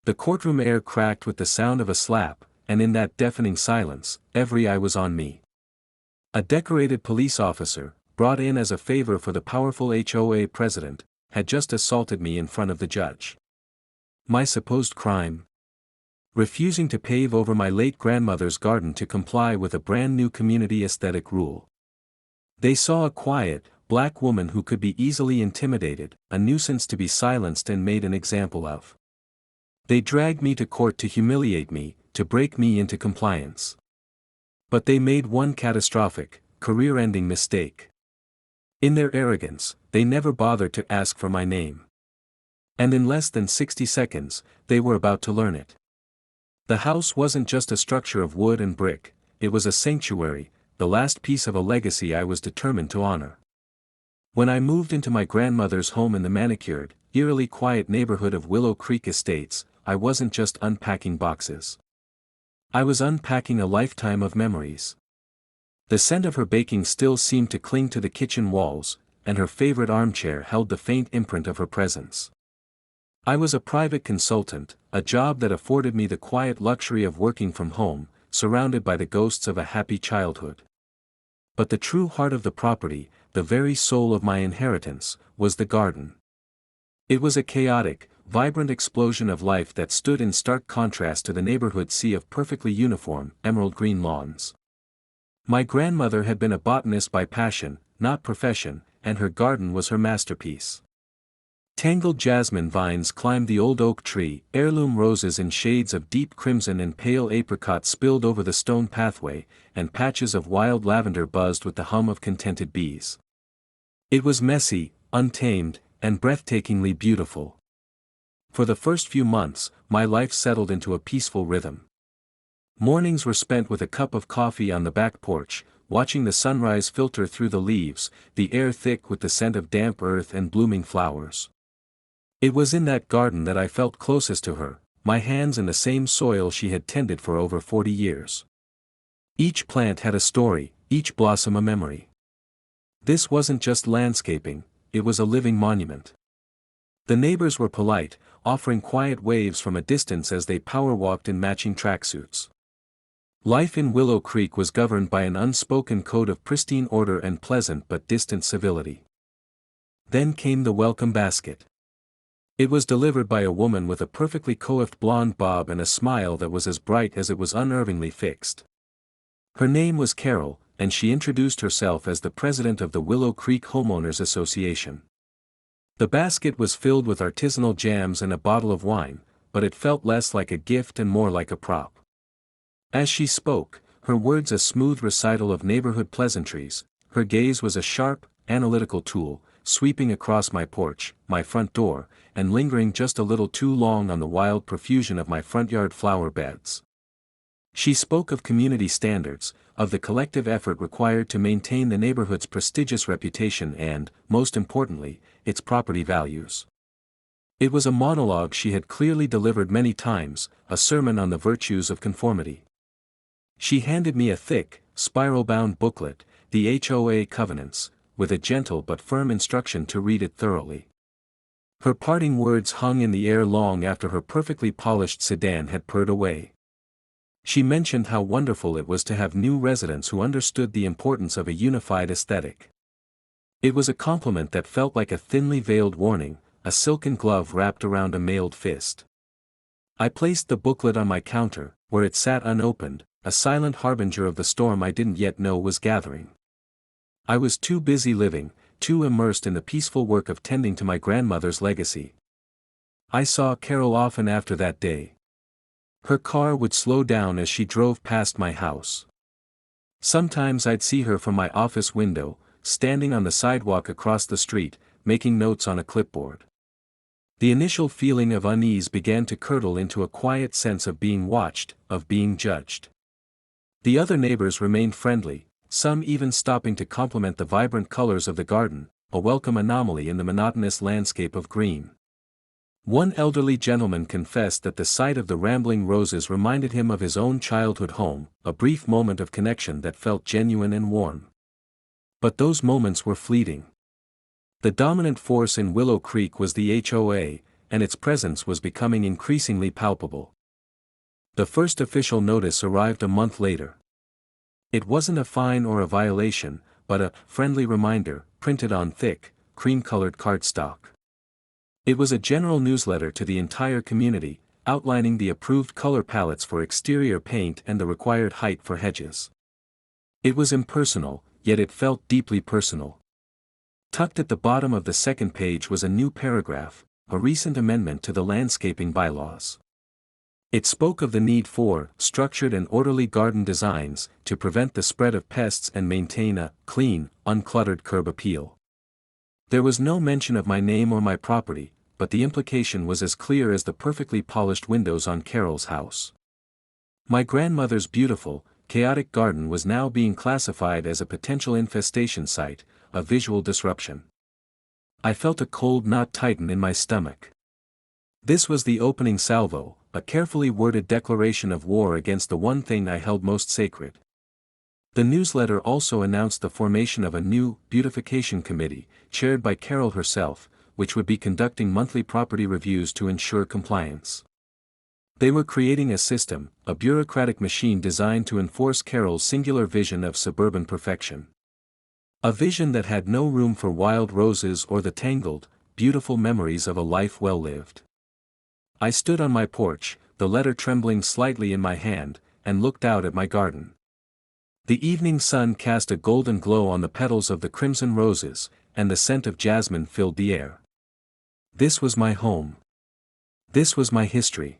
The courtroom air cracked with the sound of a slap, and in that deafening silence, every eye was on me. A decorated police officer, brought in as a favor for the powerful HOA president, had just assaulted me in front of the judge. My supposed crime? Refusing to pave over my late grandmother's garden to comply with a brand new community aesthetic rule. They saw a quiet, black woman who could be easily intimidated, a nuisance to be silenced and made an example of. They dragged me to court to humiliate me, to break me into compliance. But they made one catastrophic, career-ending mistake. In their arrogance, they never bothered to ask for my name. And in less than 60 seconds, they were about to learn it. The house wasn't just a structure of wood and brick, it was a sanctuary, the last piece of a legacy I was determined to honor. When I moved into my grandmother's home in the manicured, eerily quiet neighborhood of Willow Creek Estates, I wasn't just unpacking boxes. I was unpacking a lifetime of memories. The scent of her baking still seemed to cling to the kitchen walls, and her favorite armchair held the faint imprint of her presence. I was a private consultant, a job that afforded me the quiet luxury of working from home, surrounded by the ghosts of a happy childhood. But the true heart of the property, the very soul of my inheritance, was the garden. It was a chaotic, vibrant explosion of life that stood in stark contrast to the neighborhood sea of perfectly uniform, emerald green lawns. My grandmother had been a botanist by passion, not profession, and her garden was her masterpiece. Tangled jasmine vines climbed the old oak tree, heirloom roses in shades of deep crimson and pale apricot spilled over the stone pathway, and patches of wild lavender buzzed with the hum of contented bees. It was messy, untamed, and breathtakingly beautiful. For the first few months, my life settled into a peaceful rhythm. Mornings were spent with a cup of coffee on the back porch, watching the sunrise filter through the leaves, the air thick with the scent of damp earth and blooming flowers. It was in that garden that I felt closest to her, my hands in the same soil she had tended for over 40 years. Each plant had a story, each blossom a memory. This wasn't just landscaping, it was a living monument. The neighbors were polite, offering quiet waves from a distance as they power-walked in matching tracksuits. Life in Willow Creek was governed by an unspoken code of pristine order and pleasant but distant civility. Then came the welcome basket. It was delivered by a woman with a perfectly coiffed blonde bob and a smile that was as bright as it was unnervingly fixed. Her name was Carol, and she introduced herself as the president of the Willow Creek Homeowners Association. The basket was filled with artisanal jams and a bottle of wine, but it felt less like a gift and more like a prop. As she spoke, her words a smooth recital of neighborhood pleasantries, her gaze was a sharp, analytical tool, sweeping across my porch, my front door, and lingering just a little too long on the wild profusion of my front yard flower beds. She spoke of community standards, of the collective effort required to maintain the neighborhood's prestigious reputation and, most importantly, its property values. It was a monologue she had clearly delivered many times, a sermon on the virtues of conformity. She handed me a thick, spiral-bound booklet, the HOA Covenants, with a gentle but firm instruction to read it thoroughly. Her parting words hung in the air long after her perfectly polished sedan had purred away. She mentioned how wonderful it was to have new residents who understood the importance of a unified aesthetic. It was a compliment that felt like a thinly veiled warning, a silken glove wrapped around a mailed fist. I placed the booklet on my counter, where it sat unopened, a silent harbinger of the storm I didn't yet know was gathering. I was too busy living, too immersed in the peaceful work of tending to my grandmother's legacy. I saw Carol often after that day. Her car would slow down as she drove past my house. Sometimes I'd see her from my office window, standing on the sidewalk across the street, making notes on a clipboard. The initial feeling of unease began to curdle into a quiet sense of being watched, of being judged. The other neighbors remained friendly, some even stopping to compliment the vibrant colors of the garden, a welcome anomaly in the monotonous landscape of green. One elderly gentleman confessed that the sight of the rambling roses reminded him of his own childhood home, a brief moment of connection that felt genuine and warm. But those moments were fleeting. The dominant force in Willow Creek was the HOA, and its presence was becoming increasingly palpable. The first official notice arrived a month later. It wasn't a fine or a violation, but a friendly reminder, printed on thick, cream-colored cardstock. It was a general newsletter to the entire community, outlining the approved color palettes for exterior paint and the required height for hedges. It was impersonal, yet it felt deeply personal. Tucked at the bottom of the second page was a new paragraph, a recent amendment to the landscaping bylaws. It spoke of the need for structured and orderly garden designs to prevent the spread of pests and maintain a clean, uncluttered curb appeal. There was no mention of my name or my property, but the implication was as clear as the perfectly polished windows on Carol's house. My grandmother's beautiful, chaotic garden was now being classified as a potential infestation site, a visual disruption. I felt a cold knot tighten in my stomach. This was the opening salvo, a carefully worded declaration of war against the one thing I held most sacred. The newsletter also announced the formation of a new beautification committee, chaired by Carol herself, which would be conducting monthly property reviews to ensure compliance. They were creating a system, a bureaucratic machine designed to enforce Carol's singular vision of suburban perfection. A vision that had no room for wild roses or the tangled, beautiful memories of a life well lived. I stood on my porch, the letter trembling slightly in my hand, and looked out at my garden. The evening sun cast a golden glow on the petals of the crimson roses, and the scent of jasmine filled the air. This was my home. This was my history.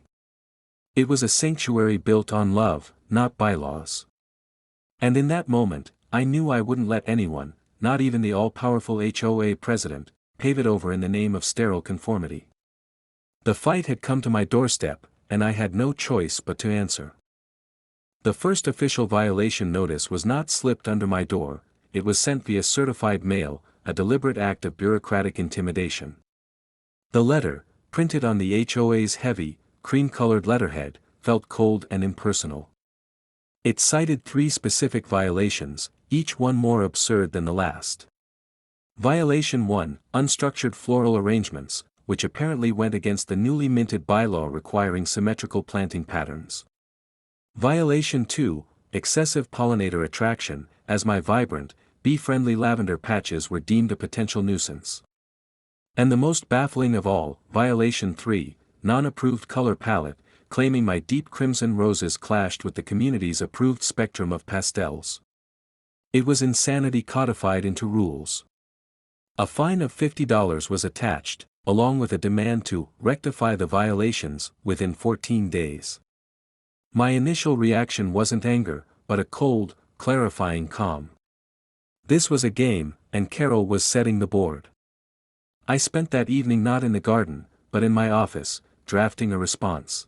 It was a sanctuary built on love, not bylaws. And in that moment, I knew I wouldn't let anyone, not even the all-powerful HOA president, pave it over in the name of sterile conformity. The fight had come to my doorstep, and I had no choice but to answer. The first official violation notice was not slipped under my door, it was sent via certified mail, a deliberate act of bureaucratic intimidation. The letter, printed on the HOA's heavy, cream-colored letterhead, felt cold and impersonal. It cited 3 specific violations, each one more absurd than the last. Violation 1, unstructured floral arrangements, which apparently went against the newly minted bylaw requiring symmetrical planting patterns. Violation 2, excessive pollinator attraction, as my vibrant, bee-friendly lavender patches were deemed a potential nuisance. And the most baffling of all, Violation 3, non-approved color palette, claiming my deep crimson roses clashed with the community's approved spectrum of pastels. It was insanity codified into rules. A fine of $50 was attached, along with a demand to rectify the violations within 14 days. My initial reaction wasn't anger, but a cold, clarifying calm. This was a game, and Carol was setting the board. I spent that evening not in the garden, but in my office, drafting a response.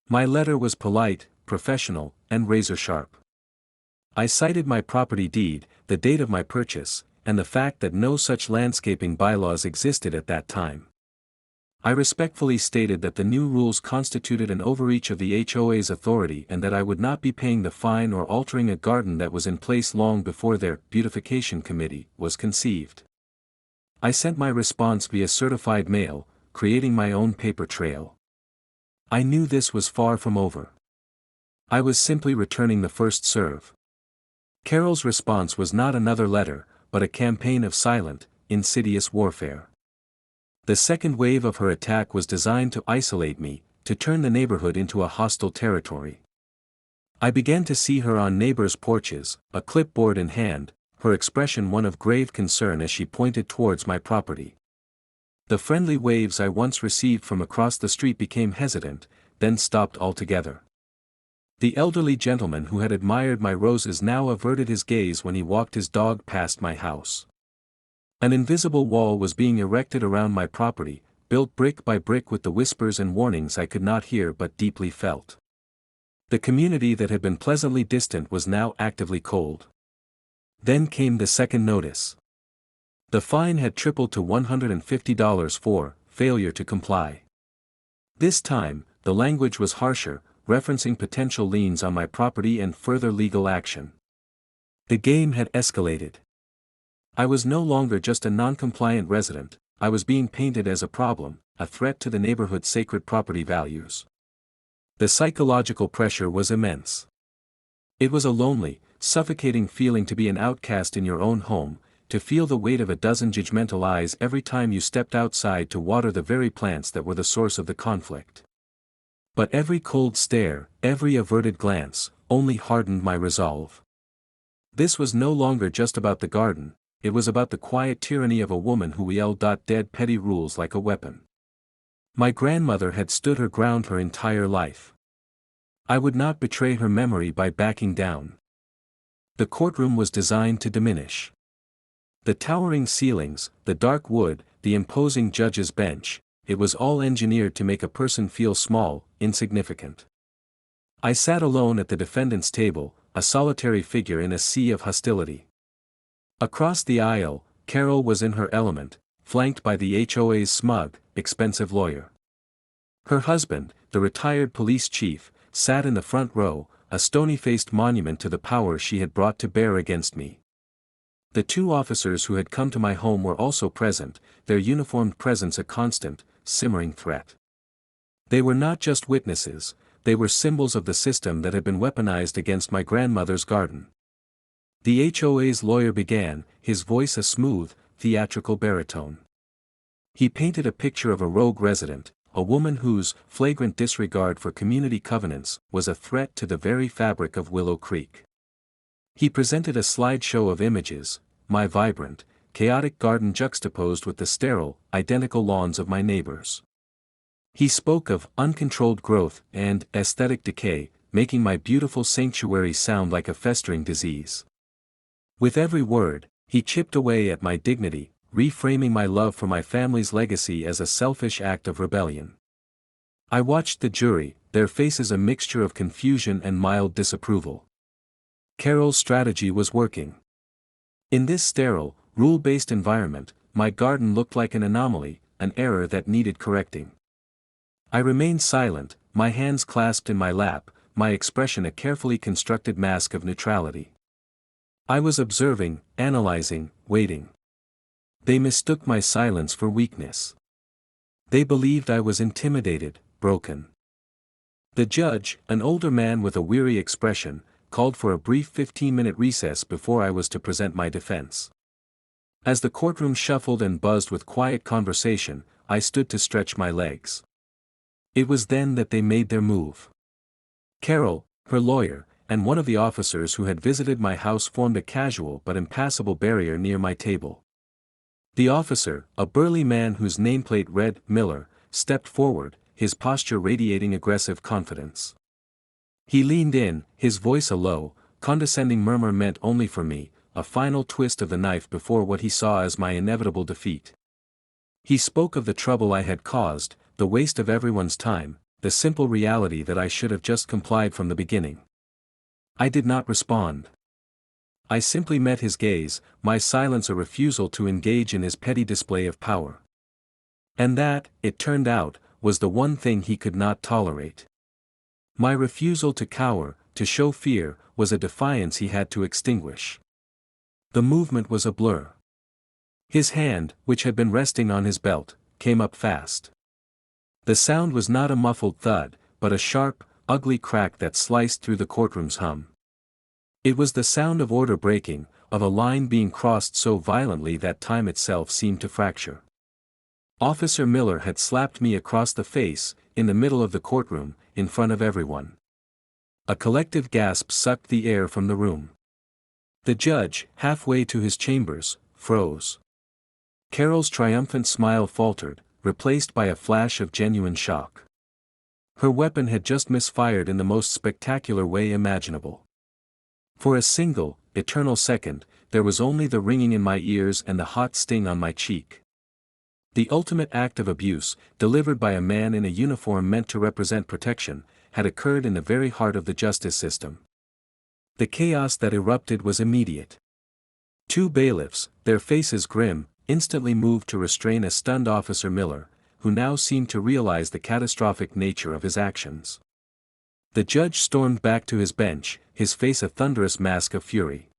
My letter was polite, professional, and razor-sharp. I cited my property deed, the date of my purchase, and the fact that no such landscaping bylaws existed at that time. I respectfully stated that the new rules constituted an overreach of the HOA's authority and that I would not be paying the fine or altering a garden that was in place long before their beautification committee was conceived. I sent my response via certified mail, creating my own paper trail. I knew this was far from over. I was simply returning the first serve. Carol's response was not another letter, but a campaign of silent, insidious warfare. The second wave of her attack was designed to isolate me, to turn the neighborhood into a hostile territory. I began to see her on neighbors' porches, a clipboard in hand, her expression one of grave concern as she pointed towards my property. The friendly waves I once received from across the street became hesitant, then stopped altogether. The elderly gentleman who had admired my roses now averted his gaze when he walked his dog past my house. An invisible wall was being erected around my property, built brick by brick with the whispers and warnings I could not hear but deeply felt. The community that had been pleasantly distant was now actively cold. Then came the second notice. The fine had tripled to $150 for failure to comply. This time, the language was harsher, referencing potential liens on my property and further legal action. The game had escalated. I was no longer just a non-compliant resident, I was being painted as a problem, a threat to the neighborhood's sacred property values. The psychological pressure was immense. It was a lonely, suffocating feeling to be an outcast in your own home, to feel the weight of a dozen judgmental eyes every time you stepped outside to water the very plants that were the source of the conflict. But every cold stare, every averted glance, only hardened my resolve. This was no longer just about the garden, it was about the quiet tyranny of a woman who yelled dead petty rules like a weapon. My grandmother had stood her ground her entire life. I would not betray her memory by backing down. The courtroom was designed to diminish. The towering ceilings, the dark wood, the imposing judge's bench, it was all engineered to make a person feel small, insignificant. I sat alone at the defendant's table, a solitary figure in a sea of hostility. Across the aisle, Carol was in her element, flanked by the HOA's smug, expensive lawyer. Her husband, the retired police chief, sat in the front row, a stony-faced monument to the power she had brought to bear against me. The two officers who had come to my home were also present, their uniformed presence a constant, simmering threat. They were not just witnesses, they were symbols of the system that had been weaponized against my grandmother's garden. The HOA's lawyer began, his voice a smooth, theatrical baritone. He painted a picture of a rogue resident, a woman whose flagrant disregard for community covenants was a threat to the very fabric of Willow Creek. He presented a slideshow of images, my vibrant, chaotic garden juxtaposed with the sterile, identical lawns of my neighbors. He spoke of uncontrolled growth and aesthetic decay, making my beautiful sanctuary sound like a festering disease. With every word, he chipped away at my dignity, reframing my love for my family's legacy as a selfish act of rebellion. I watched the jury, their faces a mixture of confusion and mild disapproval. Carol's strategy was working. In this sterile, rule-based environment, my garden looked like an anomaly, an error that needed correcting. I remained silent, my hands clasped in my lap, my expression a carefully constructed mask of neutrality. I was observing, analyzing, waiting. They mistook my silence for weakness. They believed I was intimidated, broken. The judge, an older man with a weary expression, called for a brief 15-minute recess before I was to present my defense. As the courtroom shuffled and buzzed with quiet conversation, I stood to stretch my legs. It was then that they made their move. Carol, her lawyer, and one of the officers who had visited my house formed a casual but impassable barrier near my table. The officer, a burly man whose nameplate read Miller, stepped forward, his posture radiating aggressive confidence. He leaned in, his voice a low, condescending murmur meant only for me, a final twist of the knife before what he saw as my inevitable defeat. He spoke of the trouble I had caused, the waste of everyone's time, the simple reality that I should have just complied from the beginning. I did not respond. I simply met his gaze, my silence a refusal to engage in his petty display of power. And that, it turned out, was the one thing he could not tolerate. My refusal to cower, to show fear, was a defiance he had to extinguish. The movement was a blur. His hand, which had been resting on his belt, came up fast. The sound was not a muffled thud, but a sharp, ugly crack that sliced through the courtroom's hum. It was the sound of order breaking, of a line being crossed so violently that time itself seemed to fracture. Officer Miller had slapped me across the face, in the middle of the courtroom, in front of everyone. A collective gasp sucked the air from the room. The judge, halfway to his chambers, froze. Carol's triumphant smile faltered, replaced by a flash of genuine shock. Her weapon had just misfired in the most spectacular way imaginable. For a single, eternal second, there was only the ringing in my ears and the hot sting on my cheek. The ultimate act of abuse, delivered by a man in a uniform meant to represent protection, had occurred in the very heart of the justice system. The chaos that erupted was immediate. Two bailiffs, their faces grim, instantly moved to restrain a stunned Officer Miller, who now seemed to realize the catastrophic nature of his actions. The judge stormed back to his bench, his face a thunderous mask of fury.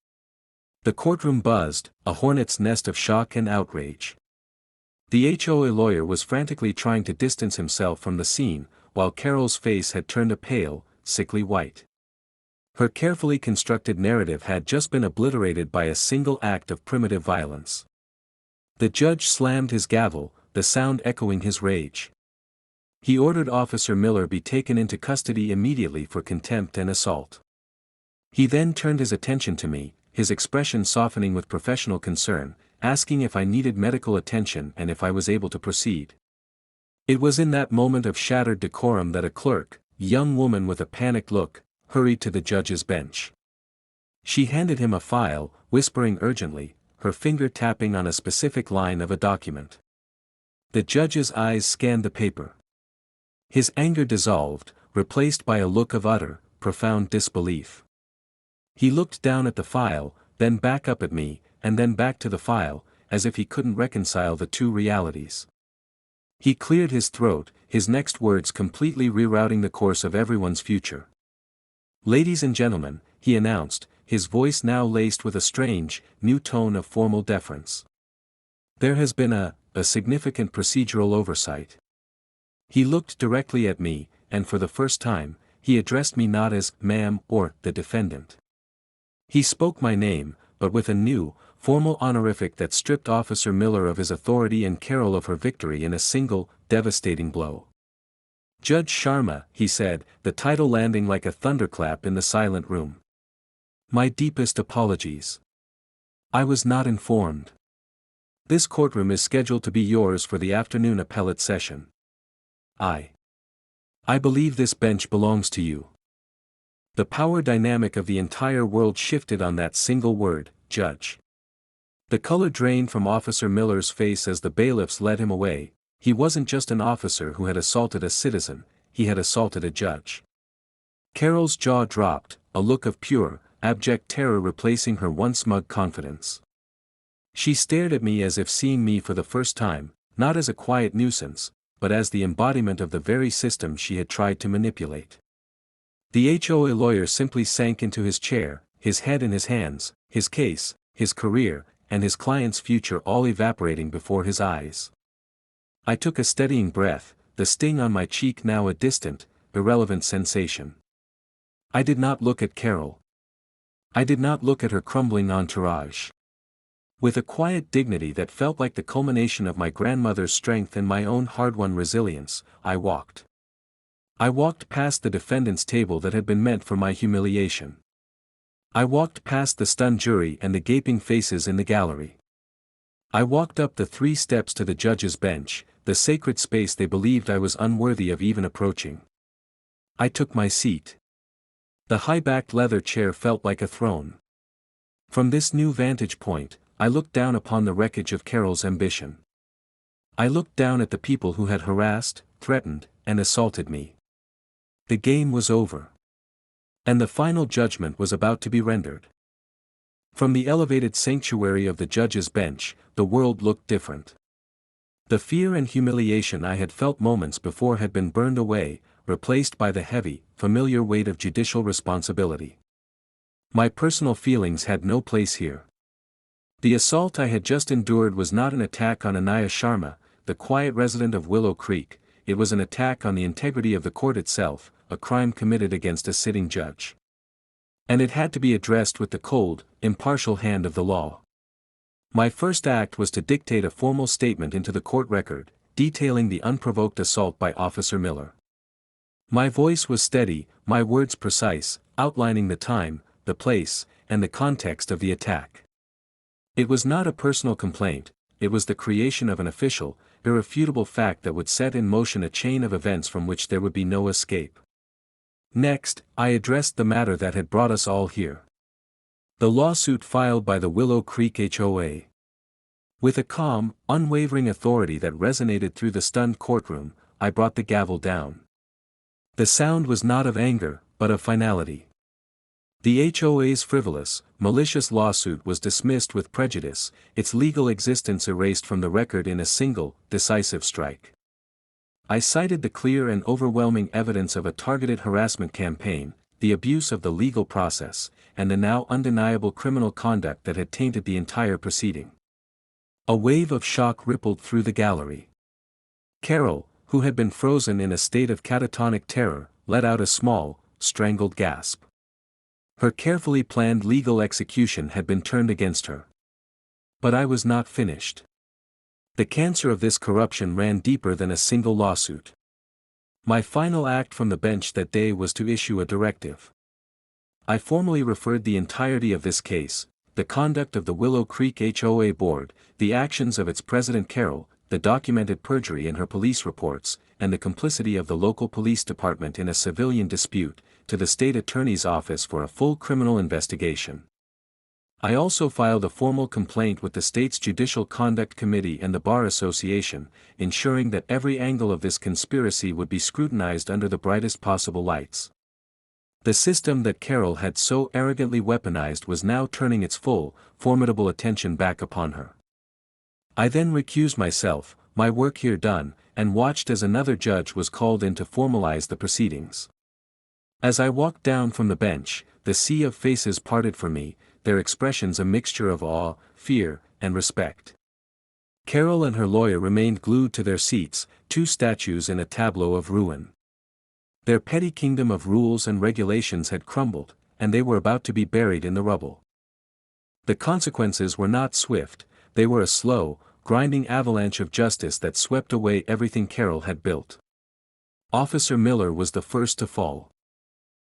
The courtroom buzzed, a hornet's nest of shock and outrage. The HOA lawyer was frantically trying to distance himself from the scene, while Carol's face had turned a pale, sickly white. Her carefully constructed narrative had just been obliterated by a single act of primitive violence. The judge slammed his gavel, the sound echoing his rage. He ordered Officer Miller be taken into custody immediately for contempt and assault. He then turned his attention to me, his expression softening with professional concern, asking if I needed medical attention and if I was able to proceed. It was in that moment of shattered decorum that a clerk, young woman with a panicked look, hurried to the judge's bench. She handed him a file, whispering urgently, her finger tapping on a specific line of a document. The judge's eyes scanned the paper. His anger dissolved, replaced by a look of utter, profound disbelief. He looked down at the file, then back up at me, and then back to the file, as if he couldn't reconcile the two realities. He cleared his throat, his next words completely rerouting the course of everyone's future. "Ladies and gentlemen," he announced, his voice now laced with a strange, new tone of formal deference. "There has been a significant procedural oversight." He looked directly at me, and for the first time, he addressed me not as "ma'am" or "the defendant." He spoke my name, but with a new, formal honorific that stripped Officer Miller of his authority and Carol of her victory in a single, devastating blow. "Judge Sharma," he said, the title landing like a thunderclap in the silent room. "My deepest apologies. I was not informed. This courtroom is scheduled to be yours for the afternoon appellate session. I believe this bench belongs to you." The power dynamic of the entire world shifted on that single word, judge. The color drained from Officer Miller's face as the bailiffs led him away. He wasn't just an officer who had assaulted a citizen, he had assaulted a judge. Carol's jaw dropped, a look of pure, abject terror replacing her once smug confidence. She stared at me as if seeing me for the first time, not as a quiet nuisance, but as the embodiment of the very system she had tried to manipulate. The HOA lawyer simply sank into his chair, his head in his hands, his case, his career, and his client's future all evaporating before his eyes. I took a steadying breath, the sting on my cheek now a distant, irrelevant sensation. I did not look at Carol. I did not look at her crumbling entourage. With a quiet dignity that felt like the culmination of my grandmother's strength and my own hard-won resilience, I walked. I walked past the defendant's table that had been meant for my humiliation. I walked past the stunned jury and the gaping faces in the gallery. I walked up the 3 steps to the judge's bench, the sacred space they believed I was unworthy of even approaching. I took my seat. The high-backed leather chair felt like a throne. From this new vantage point, I looked down upon the wreckage of Carol's ambition. I looked down at the people who had harassed, threatened, and assaulted me. The game was over. And the final judgment was about to be rendered. From the elevated sanctuary of the judge's bench, the world looked different. The fear and humiliation I had felt moments before had been burned away, replaced by the heavy, familiar weight of judicial responsibility. My personal feelings had no place here. The assault I had just endured was not an attack on Anaya Sharma, the quiet resident of Willow Creek, it was an attack on the integrity of the court itself, a crime committed against a sitting judge. And it had to be addressed with the cold, impartial hand of the law. My first act was to dictate a formal statement into the court record, detailing the unprovoked assault by Officer Miller. My voice was steady, my words precise, outlining the time, the place, and the context of the attack. It was not a personal complaint, it was the creation of an official, irrefutable fact that would set in motion a chain of events from which there would be no escape. Next, I addressed the matter that had brought us all here. The lawsuit filed by the Willow Creek HOA. With a calm, unwavering authority that resonated through the stunned courtroom, I brought the gavel down. The sound was not of anger, but of finality. The HOA's frivolous, malicious lawsuit was dismissed with prejudice, its legal existence erased from the record in a single, decisive strike. I cited the clear and overwhelming evidence of a targeted harassment campaign, the abuse of the legal process, and the now undeniable criminal conduct that had tainted the entire proceeding. A wave of shock rippled through the gallery. Carol, who had been frozen in a state of catatonic terror, let out a small, strangled gasp. Her carefully planned legal execution had been turned against her. But I was not finished. The cancer of this corruption ran deeper than a single lawsuit. My final act from the bench that day was to issue a directive. I formally referred the entirety of this case, the conduct of the Willow Creek HOA board, the actions of its president Carol, the documented perjury in her police reports, and the complicity of the local police department in a civilian dispute, to the state attorney's office for a full criminal investigation. I also filed a formal complaint with the state's Judicial Conduct Committee and the Bar Association, ensuring that every angle of this conspiracy would be scrutinized under the brightest possible lights. The system that Carol had so arrogantly weaponized was now turning its full, formidable attention back upon her. I then recused myself, my work here done, and watched as another judge was called in to formalize the proceedings. As I walked down from the bench, the sea of faces parted for me, their expressions a mixture of awe, fear, and respect. Carol and her lawyer remained glued to their seats, two statues in a tableau of ruin. Their petty kingdom of rules and regulations had crumbled, and they were about to be buried in the rubble. The consequences were not swift, they were a slow, grinding avalanche of justice that swept away everything Carol had built. Officer Miller was the first to fall.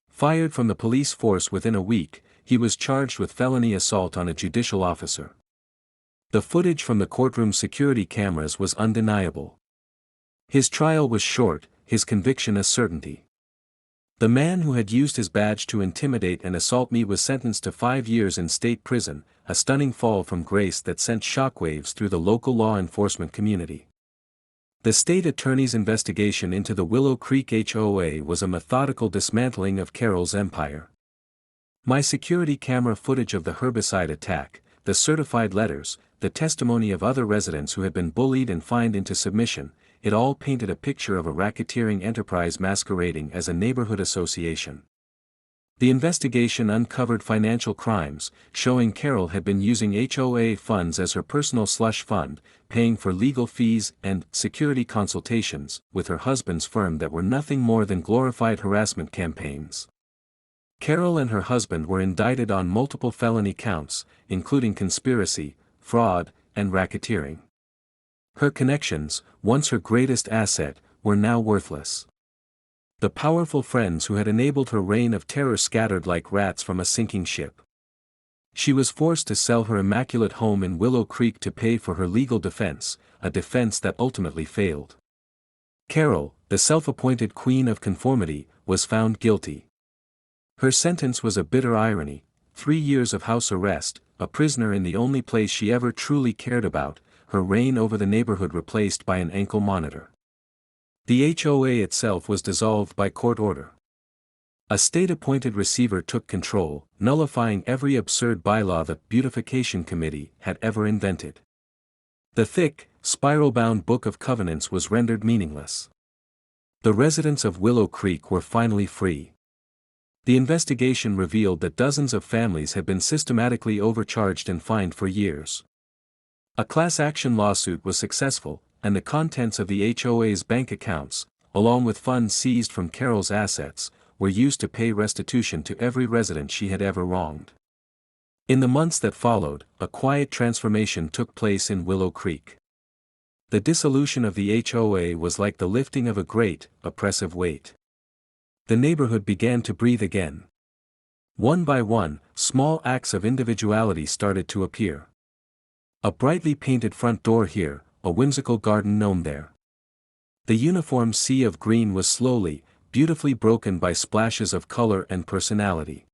Fired from the police force within a week, he was charged with felony assault on a judicial officer. The footage from the courtroom security cameras was undeniable. His trial was short, his conviction a certainty. The man who had used his badge to intimidate and assault me was sentenced to 5 years in state prison, a stunning fall from grace that sent shockwaves through the local law enforcement community. The state attorney's investigation into the Willow Creek HOA was a methodical dismantling of Carol's empire. My security camera footage of the herbicide attack, the certified letters, the testimony of other residents who had been bullied and fined into submission, it all painted a picture of a racketeering enterprise masquerading as a neighborhood association. The investigation uncovered financial crimes, showing Carol had been using HOA funds as her personal slush fund, paying for legal fees and security consultations with her husband's firm that were nothing more than glorified harassment campaigns. Carol and her husband were indicted on multiple felony counts, including conspiracy, fraud, and racketeering. Her connections, once her greatest asset, were now worthless. The powerful friends who had enabled her reign of terror scattered like rats from a sinking ship. She was forced to sell her immaculate home in Willow Creek to pay for her legal defense, a defense that ultimately failed. Carol, the self-appointed queen of conformity, was found guilty. Her sentence was a bitter irony: 3 years of house arrest, a prisoner in the only place she ever truly cared about, her reign over the neighborhood replaced by an ankle monitor. The HOA itself was dissolved by court order. A state-appointed receiver took control, nullifying every absurd bylaw the Beautification Committee had ever invented. The thick, spiral-bound Book of Covenants was rendered meaningless. The residents of Willow Creek were finally free. The investigation revealed that dozens of families had been systematically overcharged and fined for years. A class action lawsuit was successful, and the contents of the HOA's bank accounts, along with funds seized from Carol's assets, were used to pay restitution to every resident she had ever wronged. In the months that followed, a quiet transformation took place in Willow Creek. The dissolution of the HOA was like the lifting of a great, oppressive weight. The neighborhood began to breathe again. One by one, small acts of individuality started to appear. A brightly painted front door here, a whimsical garden gnome there. The uniform sea of green was slowly, beautifully broken by splashes of color and personality.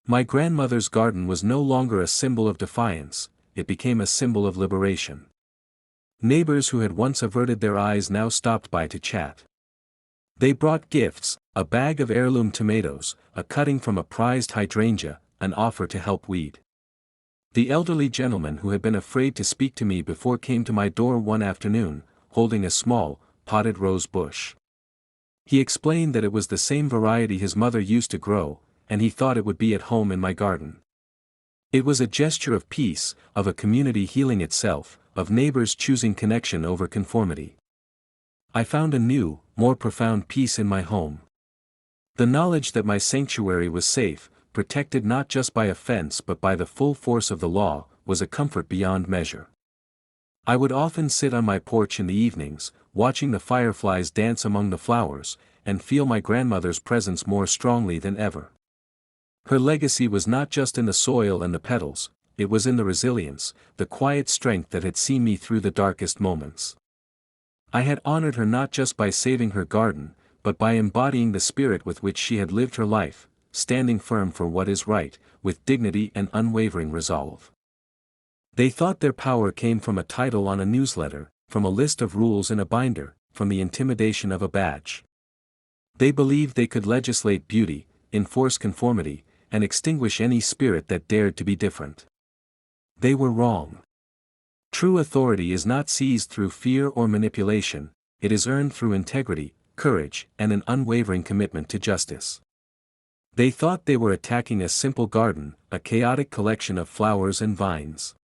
My grandmother's garden was no longer a symbol of defiance, it became a symbol of liberation. Neighbors who had once averted their eyes now stopped by to chat. They brought gifts, a bag of heirloom tomatoes, a cutting from a prized hydrangea, an offer to help weed. The elderly gentleman who had been afraid to speak to me before came to my door one afternoon, holding a small, potted rose bush. He explained that it was the same variety his mother used to grow, and he thought it would be at home in my garden. It was a gesture of peace, of a community healing itself, of neighbors choosing connection over conformity. I found a new, more profound peace in my home. The knowledge that my sanctuary was safe, protected not just by a fence but by the full force of the law, was a comfort beyond measure. I would often sit on my porch in the evenings, watching the fireflies dance among the flowers, and feel my grandmother's presence more strongly than ever. Her legacy was not just in the soil and the petals, it was in the resilience, the quiet strength that had seen me through the darkest moments. I had honored her not just by saving her garden, but by embodying the spirit with which she had lived her life, standing firm for what is right, with dignity and unwavering resolve. They thought their power came from a title on a newsletter, from a list of rules in a binder, from the intimidation of a badge. They believed they could legislate beauty, enforce conformity, and extinguish any spirit that dared to be different. They were wrong. True authority is not seized through fear or manipulation, it is earned through integrity, courage, and an unwavering commitment to justice. They thought they were attacking a simple garden, a chaotic collection of flowers and vines.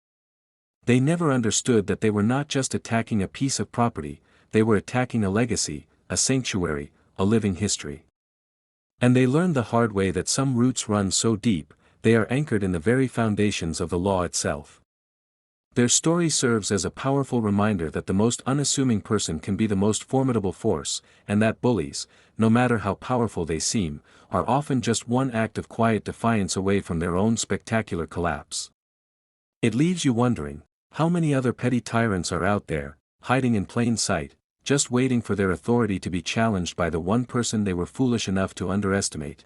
They never understood that they were not just attacking a piece of property, they were attacking a legacy, a sanctuary, a living history. And they learned the hard way that some roots run so deep, they are anchored in the very foundations of the law itself. Their story serves as a powerful reminder that the most unassuming person can be the most formidable force, and that bullies, no matter how powerful they seem, are often just one act of quiet defiance away from their own spectacular collapse. It leaves you wondering, how many other petty tyrants are out there, hiding in plain sight, just waiting for their authority to be challenged by the one person they were foolish enough to underestimate.